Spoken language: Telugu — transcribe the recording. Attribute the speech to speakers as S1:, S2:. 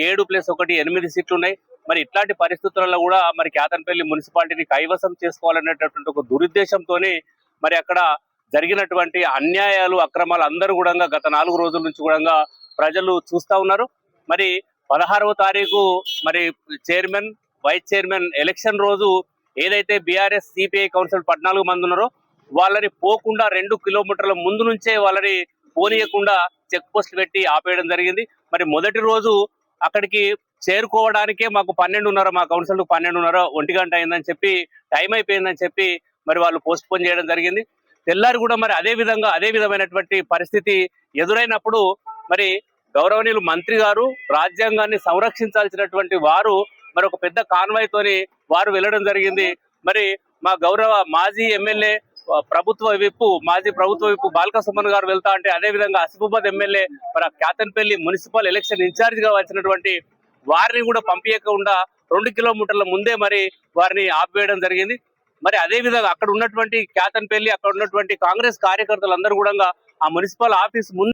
S1: 7+1 8 సీట్లు ఉన్నాయి. మరి ఇట్లాంటి పరిస్థితులలో కూడా మరి కేతన్పల్లి మున్సిపాలిటీని కైవసం చేసుకోవాలనేటటువంటి ఒక దురుద్దేశంతోనే మరి అక్కడ జరిగినటువంటి అన్యాయాలు అక్రమాలు అందరూ కూడా గత 4 రోజుల నుంచి కూడా ప్రజలు చూస్తా ఉన్నారు. మరి 16వ తారీఖు మరి చైర్మన్ వైస్ చైర్మన్ ఎలక్షన్ రోజు ఏదైతే బీఆర్ఎస్ సిపిఐ కౌన్సిల్ 14 మంది ఉన్నారో వాళ్ళని పోకుండా 2 కిలోమీటర్ల ముందు నుంచే వాళ్ళని పోనీయకుండా చెక్ పోస్ట్ పెట్టి ఆపేయడం జరిగింది. మరి మొదటి రోజు అక్కడికి చేరుకోవడానికే మాకు 12:30 మా కౌన్సిల్ 12:30 1 గంట అయిందని చెప్పి టైం అయిపోయిందని చెప్పి మరి వాళ్ళు పోస్ట్ పోన్ చేయడం జరిగింది. తెల్లారి కూడా మరి అదే విధమైనటువంటి పరిస్థితి ఎదురైనప్పుడు మరి గౌరవనీయులు మంత్రి గారు రాజ్యాంగాన్ని సంరక్షించాల్సినటువంటి వారు మరి ఒక పెద్ద కాన్వాయ్ తోని వారు వెళ్ళడం జరిగింది. మరి మా గౌరవ మాజీ ఎమ్మెల్యే మాజీ ప్రభుత్వ విప్పు బాల్క సుమన్ గారు వెళ్తా అంటే అదే విధంగా ఆసిఫాబాద్ ఎమ్మెల్యే మరి కేతన్పల్లి మున్సిపల్ ఎలక్షన్ ఇన్ఛార్జ్ గా వచ్చినటువంటి వారిని కూడా పంపించకుండా 2 కిలోమీటర్ల ముందే మరి వారిని ఆపివేయడం జరిగింది. మరి అదే విధంగా అక్కడ ఉన్నటువంటి కేతన్పల్లి అక్కడ ఉన్నటువంటి కాంగ్రెస్ కార్యకర్తలందరూ కూడా ఆ మున్సిపల్ ఆఫీస్ ముందు